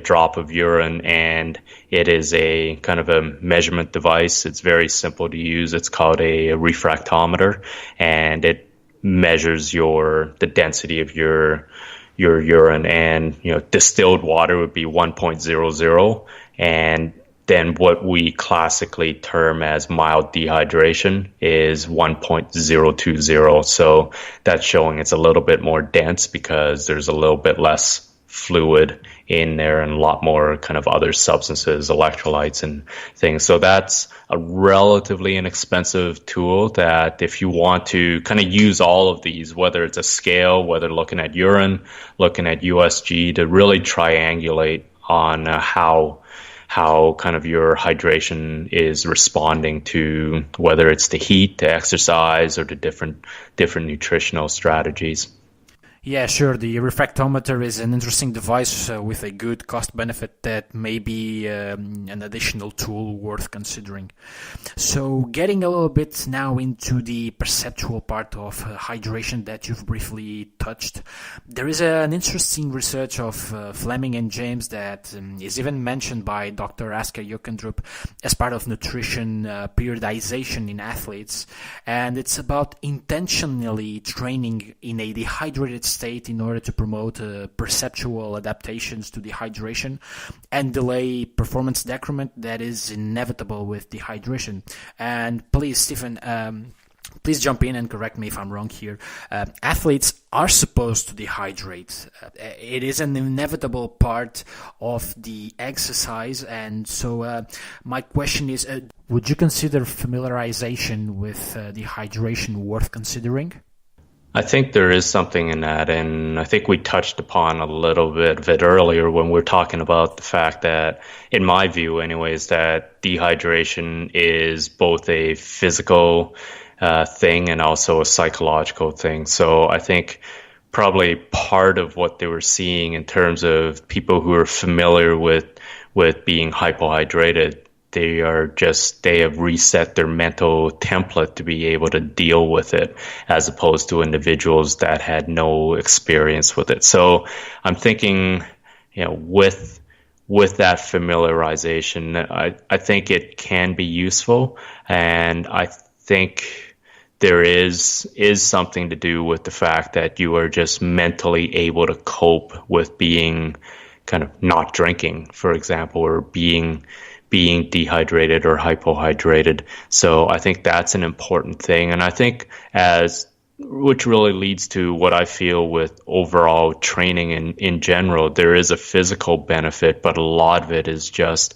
drop of urine, and it is a kind of a measurement device. It's very simple to use. It's called a refractometer, and it measures the density of your urine. And distilled water would be 1.00, and then what we classically term as mild dehydration is 1.020. So that's showing it's a little bit more dense because there's a little bit less fluid in there and a lot more kind of other substances, electrolytes and things. So that's a relatively inexpensive tool that if you want to kind of use all of these, whether it's a scale, whether looking at urine, looking at USG, to really triangulate on how kind of your hydration is responding to whether it's the heat, to exercise, or to different nutritional strategies. Yeah, sure. The refractometer is an interesting device with a good cost benefit that may be an additional tool worth considering. So getting a little bit now into the perceptual part of hydration that you've briefly touched, there is an interesting research of Fleming and James that is even mentioned by Dr. Asker Jokendrup as part of nutrition periodization in athletes. And it's about intentionally training in a dehydrated state in order to promote perceptual adaptations to dehydration and delay performance decrement that is inevitable with dehydration. And please, Stephen, please jump in and correct me if I'm wrong here. Athletes are supposed to dehydrate. It is an inevitable part of the exercise. And so my question is, would you consider familiarization with dehydration worth considering? I think there is something in that, and I think we touched upon a little bit of it earlier when we were talking about the fact that, in my view anyways, that dehydration is both a physical thing and also a psychological thing. So I think probably part of what they were seeing in terms of people who are familiar with being hypohydrated, they have reset their mental template to be able to deal with it, as opposed to individuals that had no experience with it. So I'm thinking, with that familiarization, I think it can be useful, and I think there is something to do with the fact that you are just mentally able to cope with being kind of not drinking, for example, or being dehydrated or hypohydrated. So I think that's an important thing. And I think which really leads to what I feel with overall training in general, there is a physical benefit, but a lot of it is just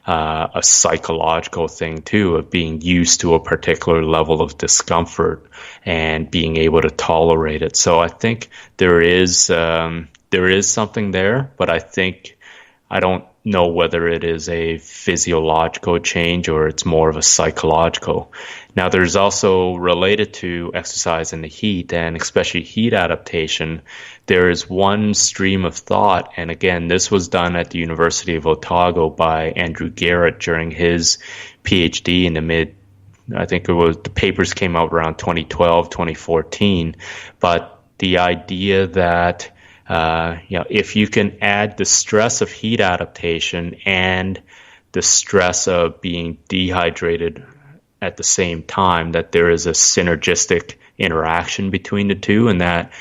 a psychological thing too, of being used to a particular level of discomfort and being able to tolerate it. So I think there is something there, but I don't know whether it is a physiological change or it's more of a psychological. Now, there's also, related to exercise in the heat, and especially heat adaptation, there is one stream of thought, and again, this was done at the University of Otago by Andrew Garrett during his PhD in the papers came out around 2012, 2014, but the idea that if you can add the stress of heat adaptation and the stress of being dehydrated at the same time, that there is a synergistic interaction between the two, and that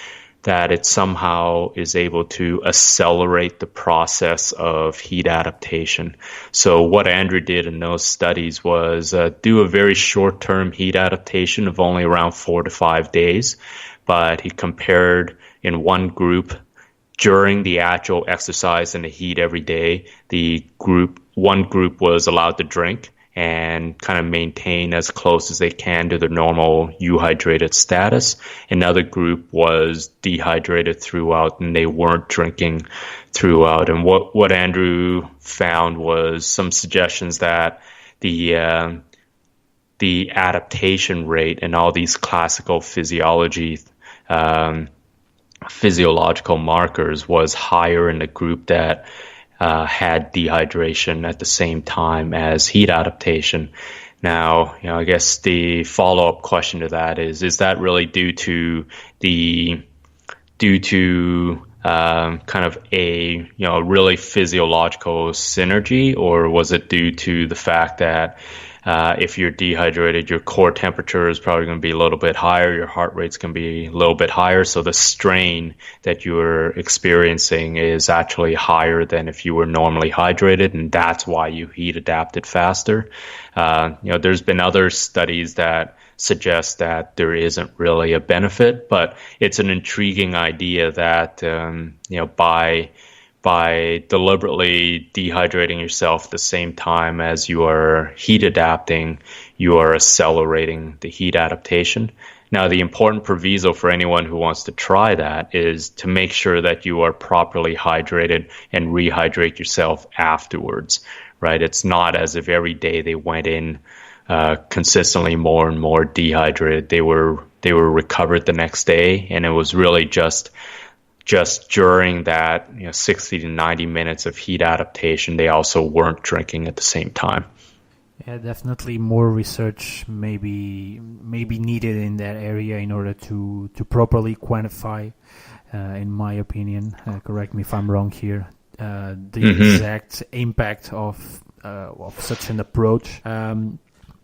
it somehow is able to accelerate the process of heat adaptation. So what Andrew did in those studies was do a very short-term heat adaptation of only around 4 to 5 days, but he compared in one group during the actual exercise in the heat every day. One group was allowed to drink and kind of maintain as close as they can to their normal euhydrated status. Another group was dehydrated throughout, and they weren't drinking throughout. And what Andrew found was some suggestions that the adaptation rate and all these classical physiological markers was higher in the group that had dehydration at the same time as heat adaptation. Now, I guess the follow-up question to that is that really due to kind of a really physiological synergy, or was it due to the fact that if you're dehydrated, your core temperature is probably going to be a little bit higher, your heart rate's going to be a little bit higher, so the strain that you're experiencing is actually higher than if you were normally hydrated, and that's why you heat adapted faster. There's been other studies that suggest that there isn't really a benefit, but it's an intriguing idea that by deliberately dehydrating yourself at the same time as you are heat adapting, you are accelerating the heat adaptation. Now, the important proviso for anyone who wants to try that is to make sure that you are properly hydrated and rehydrate yourself afterwards, right? It's not as if every day they went in consistently more and more dehydrated. They were recovered the next day, and it was really just during that 60 to 90 minutes of heat adaptation, they also weren't drinking at the same time. Yeah, definitely more research maybe needed in that area in order to properly quantify, in my opinion, correct me if I'm wrong here, the exact impact of such an approach.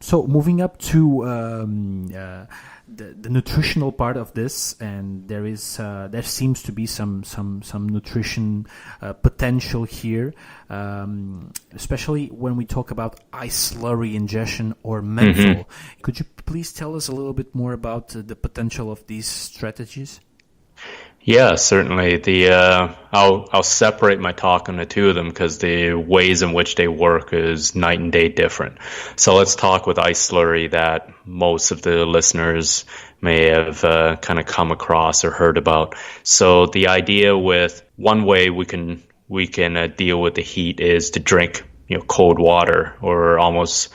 So moving up to the nutritional part of this, and there seems to be some nutrition potential here, especially when we talk about ice slurry ingestion or menthol. Could you please tell us a little bit more about the potential of these strategies? Yeah, certainly. I'll separate my talk into two of them because the ways in which they work is night and day different. So let's talk with ice slurry that most of the listeners may have kind of come across or heard about. So the idea with one way we can deal with the heat is to drink cold water or almost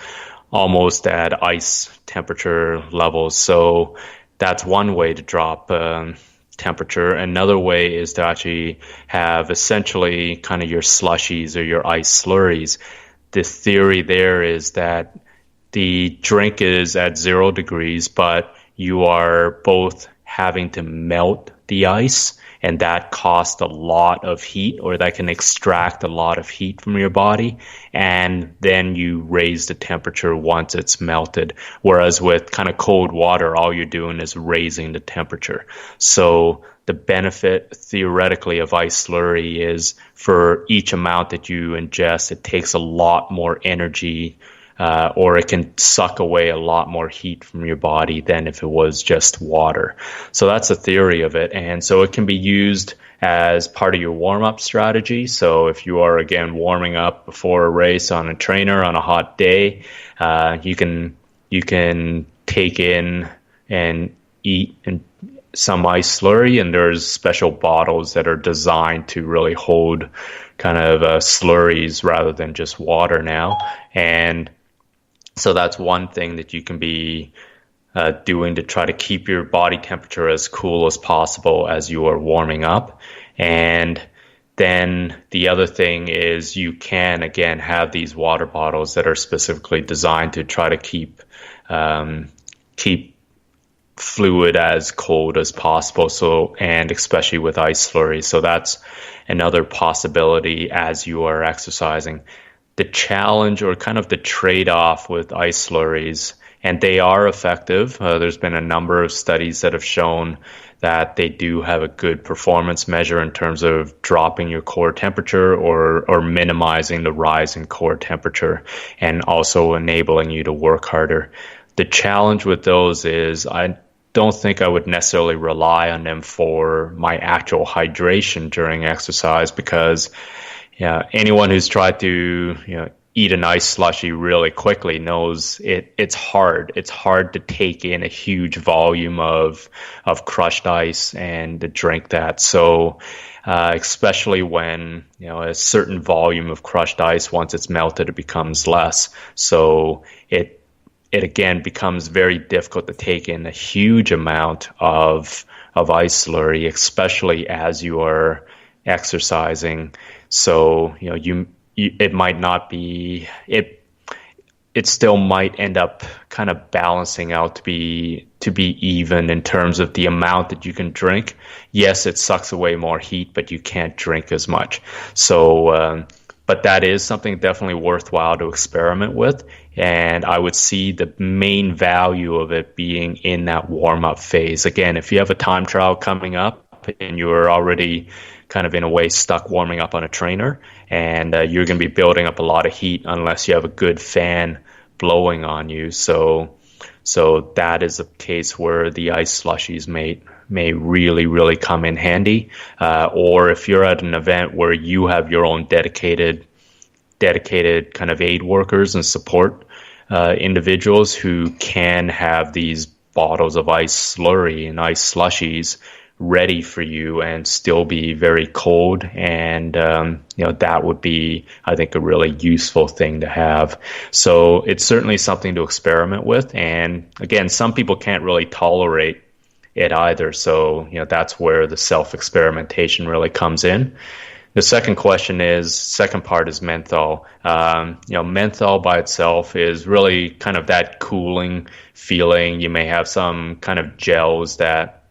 at ice temperature levels. So that's one way to drop temperature. Another way is to actually have essentially kind of your slushies or your ice slurries. The theory there is that the drink is at 0 degrees, but you are both having to melt the ice, and that costs a lot of heat, or that can extract a lot of heat from your body, and then you raise the temperature once it's melted. Whereas with kind of cold water, all you're doing is raising the temperature. So the benefit theoretically of ice slurry is for each amount that you ingest, it takes a lot more energy, or it can suck away a lot more heat from your body than if it was just water. So that's the theory of it. And so it can be used as part of your warm-up strategy. So if you are, again, warming up before a race on a trainer on a hot day, you can take in and eat some ice slurry, and there's special bottles that are designed to really hold kind of slurries rather than just water now. And so that's one thing that you can be doing to try to keep your body temperature as cool as possible as you are warming up. And then the other thing is you can, again, have these water bottles that are specifically designed to try to keep fluid as cold as possible. So, and especially with ice slurries. So that's another possibility as you are exercising. The challenge or kind of the trade-off with ice slurries, and they are effective. There's been a number of studies that have shown that they do have a good performance measure in terms of dropping your core temperature or minimizing the rise in core temperature, and also enabling you to work harder. The challenge with those is I don't think I would necessarily rely on them for my actual hydration during exercise, because anyone who's tried to eat an ice slushy really quickly knows it's hard. It's hard to take in a huge volume of crushed ice and to drink that. So especially when a certain volume of crushed ice, once it's melted, it becomes less. So it again becomes very difficult to take in a huge amount of ice slurry, especially as you are exercising. So it might not be it still might end up kind of balancing out to be even in terms of the amount that you can drink. Yes, it sucks away more heat, but you can't drink as much. So but that is something definitely worthwhile to experiment with, and I would see the main value of it being in that warm-up phase. Again, if you have a time trial coming up and you're already kind of in a way stuck warming up on a trainer, and you're going to be building up a lot of heat unless you have a good fan blowing on you. So that is a case where the ice slushies may really, really come in handy. Or if you're at an event where you have your own dedicated kind of aid workers and support individuals who can have these bottles of ice slurry and ice slushies ready for you and still be very cold, and that would be, I think, a really useful thing to have. So it's certainly something to experiment with, and again, some people can't really tolerate it either, so that's where the self-experimentation really comes in. The second part is menthol. Menthol by itself is really kind of that cooling feeling. You may have some kind of gels that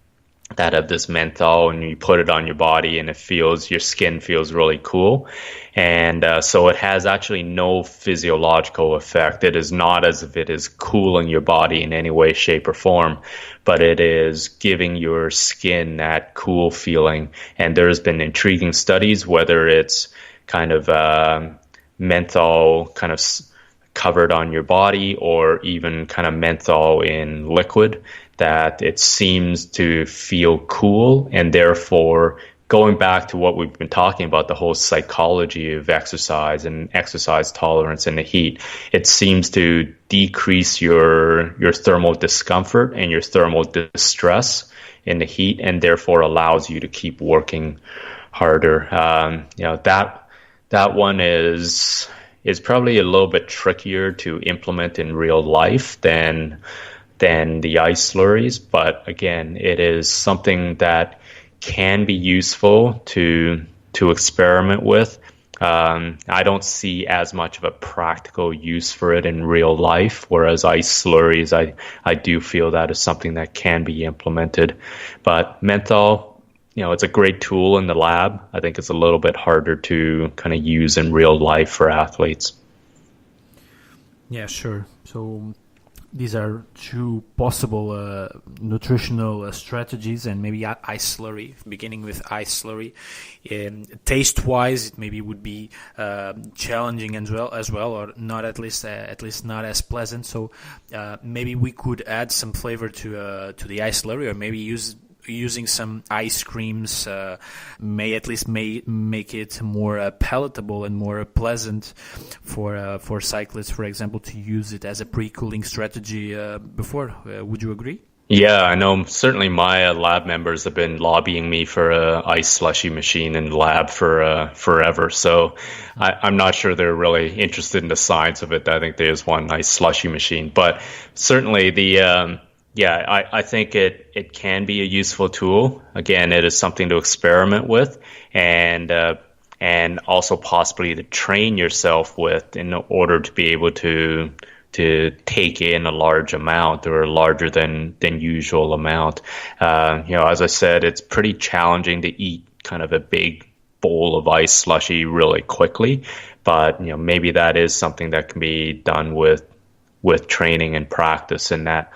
that have this menthol, and you put it on your body and your skin feels really cool. And so it has actually no physiological effect. It is not as if it is cooling your body in any way, shape, or form, but it is giving your skin that cool feeling. And there's been intriguing studies, whether it's kind of menthol kind of covered on your body or even kind of menthol in liquid, that it seems to feel cool. And therefore, going back to what we've been talking about, the whole psychology of exercise and exercise tolerance in the heat, it seems to decrease your thermal discomfort and your thermal distress in the heat, and therefore allows you to keep working harder. That one is probably a little bit trickier to implement in real life than the ice slurries, but again, it is something that can be useful to experiment with. I don't see as much of a practical use for it in real life, whereas ice slurries, I do feel that is something that can be implemented. But menthol, it's a great tool in the lab. I think it's a little bit harder to kind of use in real life for athletes. Yeah, sure. So these are two possible nutritional strategies, and maybe ice slurry, beginning with ice slurry. Taste-wise, it maybe would be challenging as well, or not at least not as pleasant. So maybe we could add some flavor to the ice slurry, or maybe using some ice creams may make it more palatable and more pleasant for cyclists, for example, to use it as a pre-cooling strategy before. Would you agree? Yeah, I know. Certainly, my lab members have been lobbying me for a ice slushy machine in the lab for forever. So I'm not sure they're really interested in the science of it. I think there's one nice slushy machine, but certainly I think it can be a useful tool. Again, it is something to experiment with, and also possibly to train yourself with in order to be able to take in a large amount or a larger than usual amount. As I said, it's pretty challenging to eat kind of a big bowl of ice slushy really quickly, but maybe that is something that can be done with training and practice, and that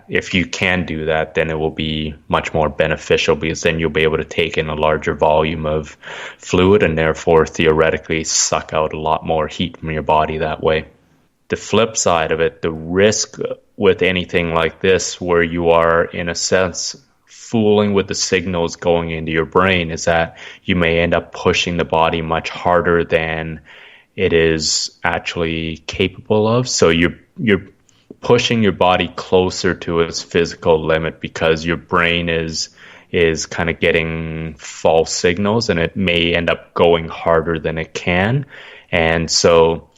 if you can do that, then it will be much more beneficial, because then you'll be able to take in a larger volume of fluid and therefore theoretically suck out a lot more heat from your body that way. The flip side of it, the risk with anything like this, where you are in a sense fooling with the signals going into your brain, is that you may end up pushing the body much harder than it is actually capable of. So you're pushing your body closer to its physical limit, because your brain is kind of getting false signals, and it may end up going harder than it can. And so,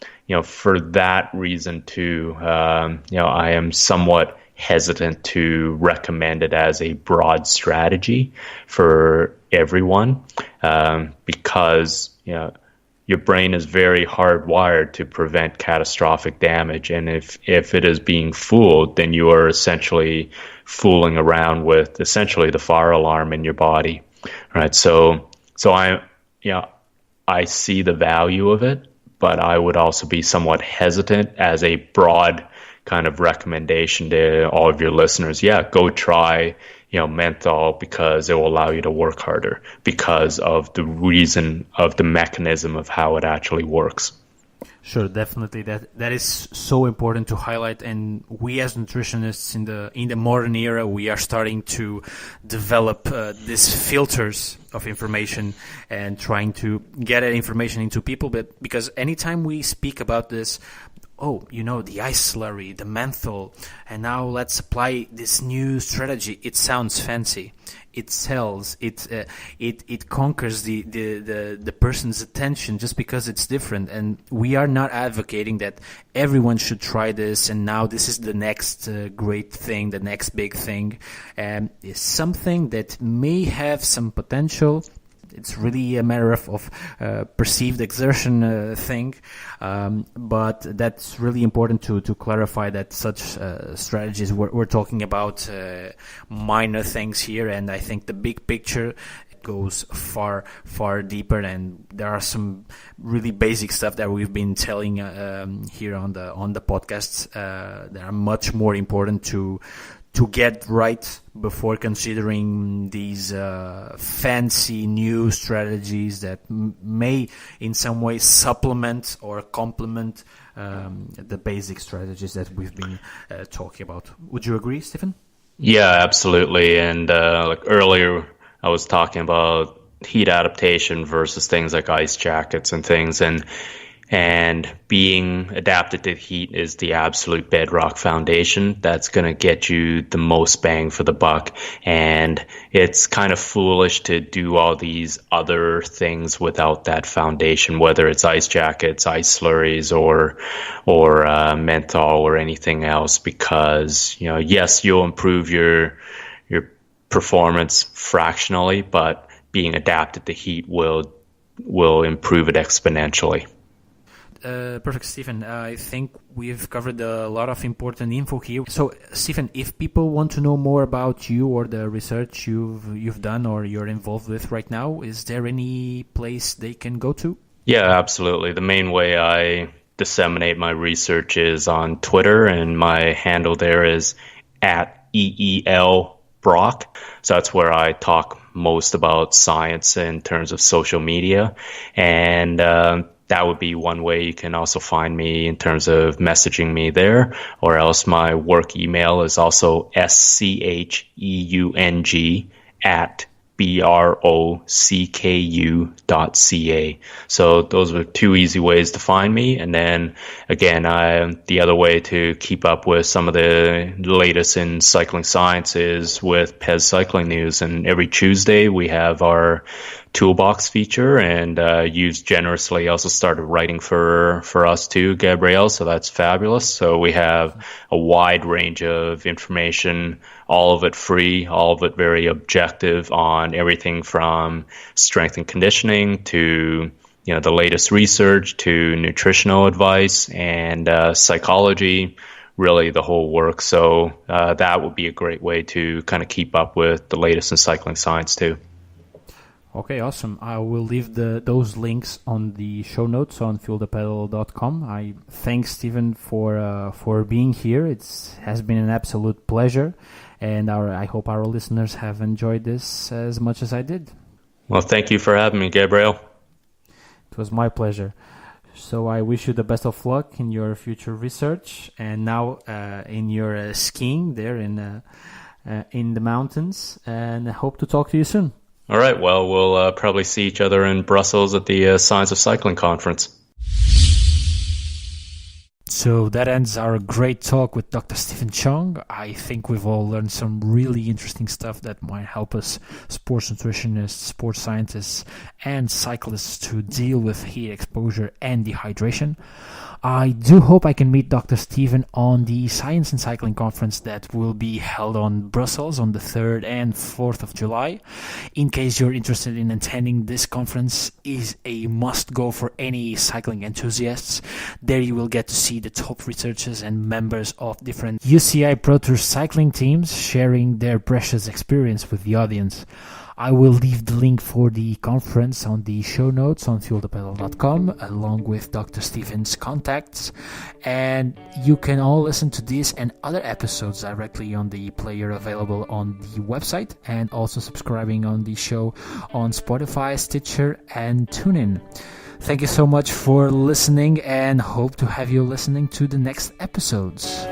for that reason too, I am somewhat hesitant to recommend it as a broad strategy for everyone, because, your brain is very hardwired to prevent catastrophic damage. And if it is being fooled, then you are essentially fooling around with essentially the fire alarm in your body. Right. So I see the value of it, but I would also be somewhat hesitant as a broad kind of recommendation to all of your listeners. Yeah, go try menthol, because it will allow you to work harder because of the reason of the mechanism of how it actually works. Sure, definitely. That is so important to highlight. And we as nutritionists in the modern era, we are starting to develop these filters of information and trying to get that information into people. But because anytime we speak about this, the ice slurry, the menthol, and now let's apply this new strategy. It sounds fancy. It sells. It conquers the person's attention just because it's different. And we are not advocating that everyone should try this, and now this is the next great thing, the next big thing. It's something that may have some potential. it's really a matter of perceived exertion thing. But that's really important to clarify that such strategies, we're talking about minor things here, and I think the big picture goes far deeper, and there are some really basic stuff that we've been telling here on the podcasts that are much more important to get right before considering these fancy new strategies that may in some way supplement or complement the basic strategies that we've been talking about. Would you agree, Stephen? Yeah, absolutely. And like earlier, I was talking about heat adaptation versus things like ice jackets and things, and being adapted to heat is the absolute bedrock foundation that's going to get you the most bang for the buck. And it's kind of foolish to do all these other things without that foundation, whether it's ice jackets, ice slurries, or menthol or anything else, because, you know, yes, you'll improve your performance fractionally, but being adapted to heat will improve it exponentially. Perfect, Stephen. I think we've covered a lot of important info here. So, Stephen, if people want to know more about you or the research you've done or you're involved with right now, is there any place they can go to? Yeah, absolutely. The main way I disseminate my research is on Twitter, and my handle there is @EELBrock. So that's where I talk most about science in terms of social media, and that would be one way. You can also find me in terms of messaging me there, or else my work email is also SCHEUNG@BROCKU.ca. So those are two easy ways to find me. And then again, the other way to keep up with some of the latest in cycling science is with PES Cycling News. And every Tuesday we have our toolbox feature, and you've generously also started writing for us too, Gabrielle, so that's fabulous. So we have a wide range of information, all of it free, all of it very objective, on everything from strength and conditioning to, you know, the latest research to nutritional advice and psychology, really the whole work. So that would be a great way to kind of keep up with the latest in cycling science too. Okay, awesome. I will leave those links on the show notes on fuelthepedal.com. I thank Stephen for being here. It has been an absolute pleasure, and I hope our listeners have enjoyed this as much as I did. Well, thank you for having me, Gabriel. It was my pleasure. So I wish you the best of luck in your future research, and now in your skiing there in the mountains, and I hope to talk to you soon. All right, well, we'll probably see each other in Brussels at the Science of Cycling conference. So that ends our great talk with Dr. Stephen Cheung. I think we've all learned some really interesting stuff that might help us, sports nutritionists, sports scientists, and cyclists, to deal with heat exposure and dehydration. I do hope I can meet Dr. Stephen on the Science in Cycling conference that will be held on Brussels on the 3rd and 4th of July. In case you're interested in attending, this conference is a must-go for any cycling enthusiasts. There you will get to see the top researchers and members of different UCI Pro Tour cycling teams sharing their precious experience with the audience. I will leave the link for the conference on the show notes on fuelthepedal.com, along with Dr. Stephen's contacts. And you can all listen to this and other episodes directly on the player available on the website, and also subscribing on the show on Spotify, Stitcher, and TuneIn. Thank you so much for listening, and hope to have you listening to the next episodes.